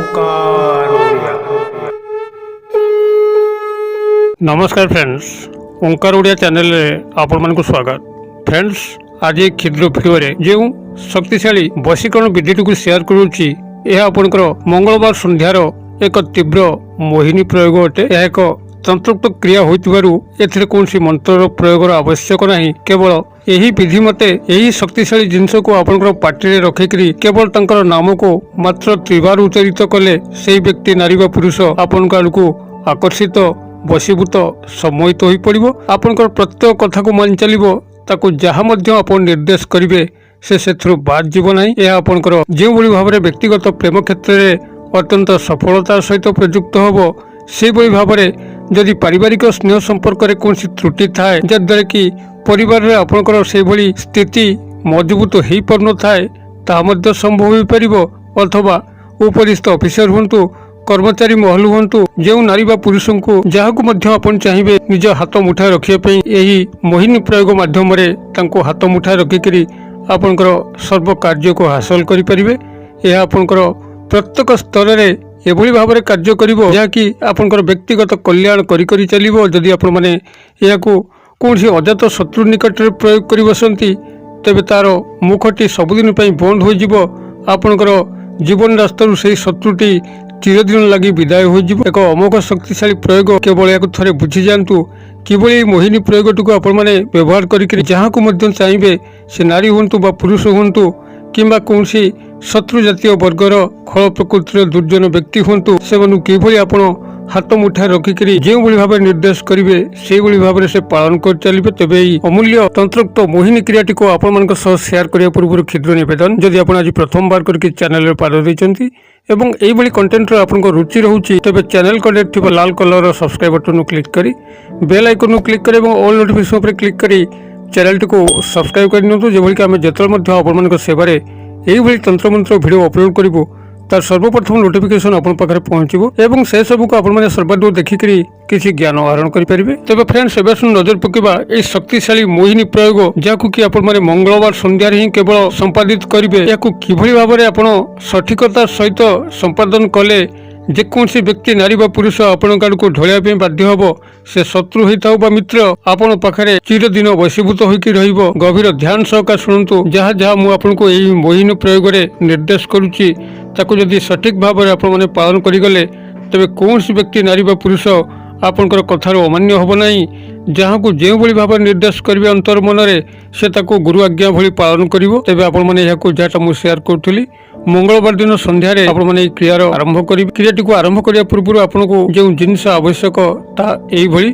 ओंकार ओडिया। नमस्कार फ्रेंड्स, ओंकार ओडिया चैनल आपण मानक स्वागत। फ्रेंड्स, आज एक क्षुद्र वीडियो रे जो शक्तिशाली वशीकरण विधि को शेयर करूची, यह आपनकर मंगलवार संध्यार एक तीव्र मोहिनी प्रयोग अटे। यह एक तंत्रोक्त क्रिया होइतिबारु एथिरे कोनसी मंत्र प्रयोगर आवश्यक नहीं। केवल यही विधि मते यही शक्तिशाली जिनस को आपनकर पार्टी रे रखिकरी केवल तंकर नाम को मात्र त्रिबार उच्चारित कले सेही व्यक्ति नारी बा पुरुष आपनका आड़कू आकर्षित वशीभूत सम्मोहित होई पड़िबो। आपनकर प्रत्येक कथा को मान चलिबो, ताको जहा मध्य आपण निर्देश करिवे से सेथरु बाद जीव नाही। यह आपनकर जे भली भाबरे व्यक्तिगत प्रेम क्षेत्र रे अत्यंत सफलता सहित प्रयुक्त होबो, से भली भाबरे जदि पारिवारिक स्नेह संपर्क में कौन त्रुटि थाए जद्वारा कि परिवार रे आपनकर से भली स्थिति मजबूत हो पार न थाए, ताहा मध्य संभव हो पारिबो। अथवा उपरिस्थ ऑफिसर हुंतु, कर्मचारी महल हुंतु, जो नारी बा पुरुष को जहां मध्य आपण चाहिए निज हाथ मुठा रखिया पई एही मोहिनी प्रयोग माध्यम रे तांको हाथ मुठा रखिकरी आपनकर सर्व कार्य को हासिल करि परिबे। यह आपनकर प्रत्येक स्तर रे एभली भाव में कार्य करिवो जहाँकि आपनकर व्यक्तिगत कल्याण करी चलिवो। जदि आपण माने याकू कौन अजात शत्रु निकट रे प्रयोग करि बसंती, तेबे तार मुखटी सबुदिन पई बंद हो जिवो। आपनकर जीवन रास्तारू से शत्रुटी चिरदिन लगी विदाय हो जिवो। एक अमोघ शक्तिशाली प्रयोग केवल याकू थरे बुझी जांतु किभली मोहिनी प्रयोगटी को आपण माने व्यवहार करिकरी जहाँ को मध्य चाहिए से नारी हुंतु बा पुरुष हुंतु किंबा कौन शत्रु जातीय वर्गर खल प्रकृतिर दुर्जन व्यक्ति हूँ से किभली आपण हाथ मुठा रखिकरी जो भाव निर्देश करेंगे से भाव से पालन कर चलिए। तेबे अमूल्य तंत्रोक्त मोहिनी क्रियाटी को आपण मान शेयर करने पूर्व क्षुद्र निवेदन, जदि आप आज प्रथम बार करके चैनल पाद देते एवं यही कंटेंट आपको रुचि रोचे तेज चैनल कड़े थी लाल कलर सब्सक्राइब बटन क्लिक करी बेल आइकन क्लिक कर ऑल नोटिफिकेशन पर क्लिक करी चैनल को सब्सक्राइब करनी जो कि आम जो आपण सेवार यही तंत्र मंत्र वीडियो अपलोड करूँ तार सर्वप्रथम नोटिफिकेशन आपन पाखरे पहुंचबो एवं से सब को आपण माने सर्वादूर देखिकरी किसी ज्ञान आहरण करि परिबे। तबे फ्रेंड्स, एबे नजर पकेबा ए शक्तिशाली मोहिनी प्रयोग जाकु कि आपण माने मंगलवार संध्यार ही केवल संपादित करिवे। याकु किभली भाबरे आपण सठिकता सहित संपादन कले जेकोसी व्यक्ति नारी बा पुरुष आपण काडको ढोलिया पे बाध्य होबो। से शत्रु होइताउ बा मित्र आपण पाखरे चिरदिन वशीभूत होइकी रहिबो। गभीर ध्यान सहकार शुणुतु जहाँ जहाँ मु आपनको एही मोहिनी प्रयोग रे निर्देश करूची ताको जदि सठिक भाव में आपण माने पालन करिगले तबे कौन व्यक्ति नारी बा पुरुष आपनकर कथार अमान्य होब नहीं। जहाँ को जो भली भाव निर्देश करेंगे अंतर मन रे से ताको गुरु आज्ञा भली पालन करिवो। तबे आपण माने याको जाटा मु शेयर करथुली मंगलवार दिन संध्या रे आपण माने क्रियार आरंभ करिवे। क्रियाटी को आरंभ करिया पूर्व आपनको जो जिनिस आवश्यक ता एही भली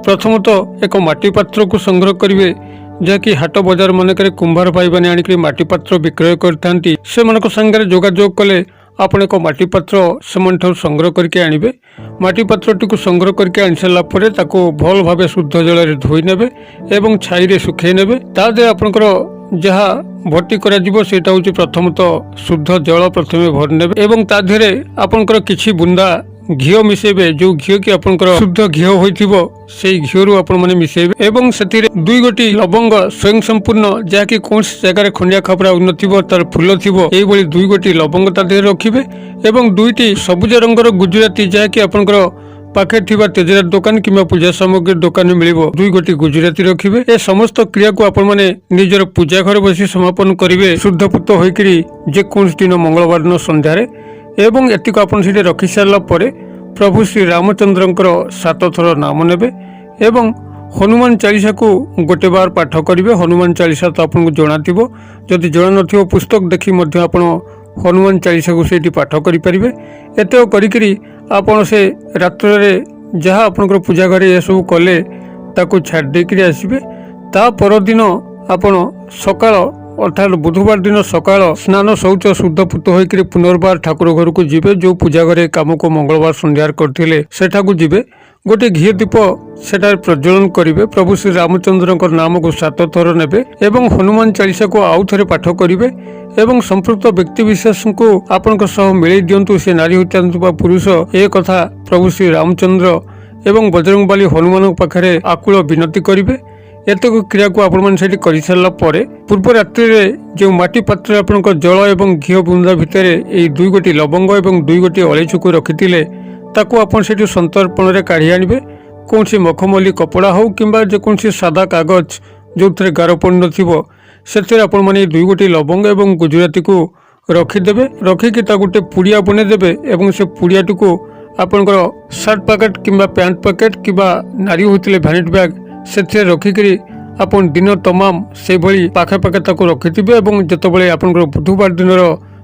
प्रथमतः एक माटी पात्र को संग्रह करिवे जहाँकि हाट बजार मानक कुंभार भाई मैंने आणिक माटी पात्र विक्रय करथांती। से मानक संगे जोगाजोग कले आपण एक माटी पात्र से संग्रह करके आनिबे। माटी पात्रटी को संग्रह करके आनि सारा पर ताको भल भाव शुद्ध जल रे धोई नेबे एवं छाई रे सुखै नेबे। ता दे आपनकर जहाँ भर्ती करा जिवो सेटा होची प्रथमतः शुद्ध जल प्रथमे भर नेबे एवं ता देहरे आपनकर किछि बुंदा घिओ मिसेबे। जो घिओ की आपनकर शुद्ध घिओ होइथिबो सेई घिओ रु आपण माने मिसेबे एवं सेतिरे दुई गोटी लवंग स्वयं संपूर्ण जहाँकि कौन जगह खंडिया खपरा उन्नतिबो तार फूल थिबो एई भली दुई गोटी लवंग ता देहरे रखिबे एवं दुईटी सबुज रंगर गुजराती जहाँकि आपनकर पाखे थिबा तेजरात दुकान किंबा पूजा सामग्री दुकान में मिलिबो दुई गोटी गुजराती रखिबे। ए समस्त क्रिया को आपण माने निजर पूजा घर बसी समापन करिवे शुद्धपुत होइकरी जे कौन दिन मंगलवार दिन संध्यारे एवं एतिक आपण सेठी रखि सारला परे प्रभु श्री रामचंद्रंकर 7 थर नाम नेबे एवं हनुमान चालीसा को गोटे बार पाठ करिवे। हनुमान चालीसा तो आपको जनाथिबो, जदि जना नथिबो पुस्तक देखि मध्य आपण हनुमान चालीसा को सेठी पाठ करि परिबे। एते करिकरी आपण से रात्र रे जहाँ आपनकर पूजा घरे ये सब कले ताको छाड़ देकरी आसीबे। ता पर दिन आपण सकाळ अर्थात बुधवार दिन सकाळ स्नान शौच शुद्धपुत होकर पुनर्बार ठाकुर घर को जीवे। जो पूजा घरे काम को मंगलवार संध्यार करथिले सेठा को जीवे। गोटे घी दीप सेठार प्रज्वलन करिवे। प्रभु श्री रामचंद्र नाम को 7 थर नेबे एवं हनुमान चालीसा को आउ थे पाठ करिवे एवं संपृक्त व्यक्ति विशेष को आपनक सह मिलई दियंतु से नारी होइतांतु बा पुरुष ए कथा प्रभु श्री रामचंद्र एवं बजरंगबली हनुमान पाखरे आकुल विनती करिवे। एतक क्रिया को आपण कर सारा पूर्व रात्रि जो माटी पात्र आपण जल और घी बुंदा भितर यही 2 गोटी लवंग और 2 गोटी अलैची को रखिथिले ताकू आपण से संतर्पण रे काढ़ी आनिबे। कौन सी मखमली कपड़ा हो किंबा जेकोसी सादा कागज जो थे गार पड़ नथिबो से आपण माने 2 गोटी लवंग और गुजराती को रखिदेवे। रखिकी गोटे पुड़िया बनईदेवे और से पुड़ियाटी को आपणकर शर्ट पैकेट किंबा पैंट पैकेट किंबा नारी होते भैनिट बैग से रखिकी आपन दिन तमाम से भली पाखे पाखे ताको रखिथिबे और जितेबाला आपणकर बुधवार दिन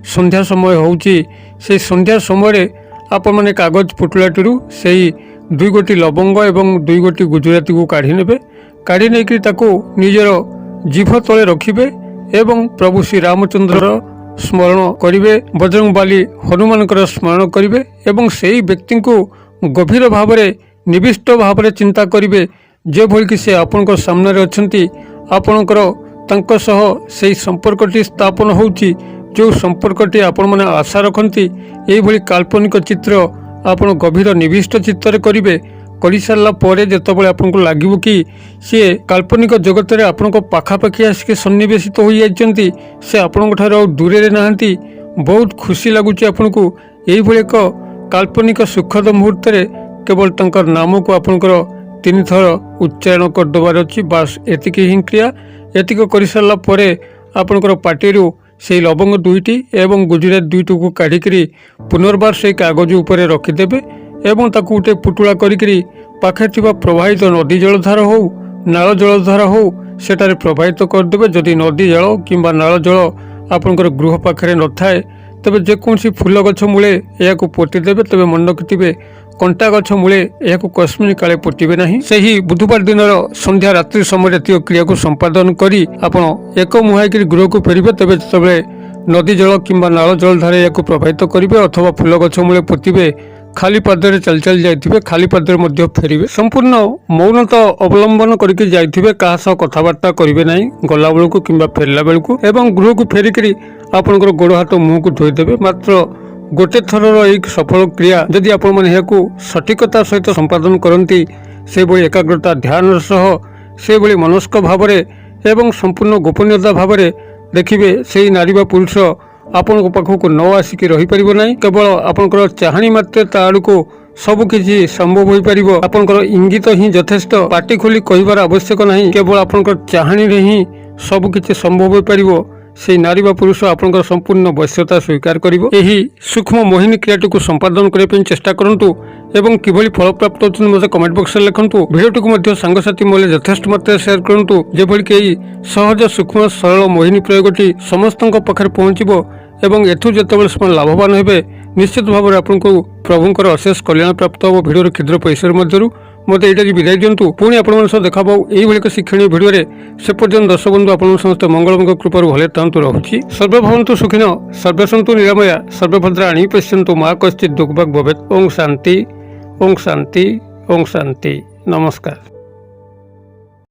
संध्या समय होउची से संध्या समय आपण माने कागज पुटुलाटी से 2 गोटी लवंग और 2 गोटी गुजराती को काढ़ी नेबे। काढ़ी नहीं ताको निजर जीभ तले रखिबे एवं प्रभु श्री रामचंद्र स्मरण करिवे, बजरंगबाली हनुमान स्मरण करिवे एवं सेही व्यक्ति को गभीर भाव में निविष्ट भाव में चिंता करिवे जे भली कि से आपनकर सामने अछंती। आपनकर तांको सह सेही संपर्कटी स्थापन होउची जो संपर्कटी आपण माने आशा रखंती एही भली काल्पनिक चित्र आपण गभीर निविष्ट चित्तर करिवे। कर सारा पर जितेबाला आपको लगे कि सी काल्पनिक जगत में आपण पाखापाखि आसिक सन्निवेशित हो जाती से आपण दूरे नहांती बहुत खुशी लगुच आपन को यही एक काल्पनिक सुखद मुहूर्त केवल तंकर नाम को आपणकर 3 थर उच्चारण करदेवार अच्छी बास एतिक ही क्रिया। एतिक कर सारा पर आपणकर पार्टी से लवंग 2टी एवं गुजरात 2टी को काढ़ी पुनर्बार से कागज उपर रखिदेवे एवं ताकू गोटे पुटुला करी पाखे थिबा प्रवाहित नदी जलधार हो नाल जलधार हो सेटारे प्रवाहित करदेवे। जदि नदी जल किंबा नाल जल आपणकर गृह पाखे न थाए तेबे जेकोसी फूल गछ मूले या पोतीदेवे। तेबे मन रखिथिबे कंटा गछ मूले या कस्मिन काले पोतीबे नहीं। सही बुधवार दिन संध्या रात्रि समय क्रिया को संपादन करी आपण एक मुहाई गृह को फेरिबे। तेबे जेतेबेले नदी जल किंबा नाल जलधार या प्रवाहित करिवे अथवा फूल गछ मूले पोतीबे खाली पादरे चल चल जाइथिबे खाली पादरे मध्य फेरिबे। संपूर्ण मौनता अवलंबन करके जाइथिबे कहा सह कथबार्ता करिवे नहीं गला बेलू किंबा फेरला बेलू एवं गृह को फेरिकी आपणकर गोड़ हाथ मुँह को धोईदेवे। मात्र गोटे थरर एक सफल क्रिया जदि आपण माने याकू सठिकता सहित संपादन करती से भली एकाग्रता ध्यान सह से भली मनस्क भाव एवं संपूर्ण गोपनीयता भाव देखिए से नारी बा पुरुष आपण पाखक न आसिक रही पारिबो नहीं। केवल आपणकर चाहणी मात्र ता आड़ को सबकि संभव हो पार। आपणकर इंगित ही यथेष्ट पाटी खोली कहबार आवश्यक नहीं। केवल आपणकर चाहणी रे ही सबकि संभव हो पार। से नारी बा पुरुष आपणकर संपूर्ण वश्यता स्वीकार करिवो। एही सूक्ष्म मोहिनी क्रियाटी को संपादन करने पे चेष्टा करंतु एवं किभली फल प्राप्त होती मते कमेंट बॉक्स में लिखंतु। भिडियोटी को मध्य सांगसाथी मोले यथेष्ट मात्रा शेयर करंतु जेभली कि सहज सूक्ष्म सरल मोहिनी प्रयोगटी समस्तଙ୍କ पाखरे पहुंचीबो एवं एथु जेतेबेले समय लाभवान हेबे निश्चित भाव में आपको प्रभुंकर अशेष कल्याण प्राप्त हो। भिडियो क्षुद्र पैसा मध्य मत ये विदाय दिंतु पुणी आप देखा यही एक शिक्षणीय भिडियो से पर्यटन दर्शक बंधु आप समस्त मंगल कृपार भले तांतु रहुछि। सर्वे भवन्तु सुखिनो सर्वे सन्तु निरामया सर्वे भद्राणि पश्यन्तु मा कश्चित् दुःखभाग् भवेत्। ओम शांति ओम शांति ओम शांति। नमस्कार।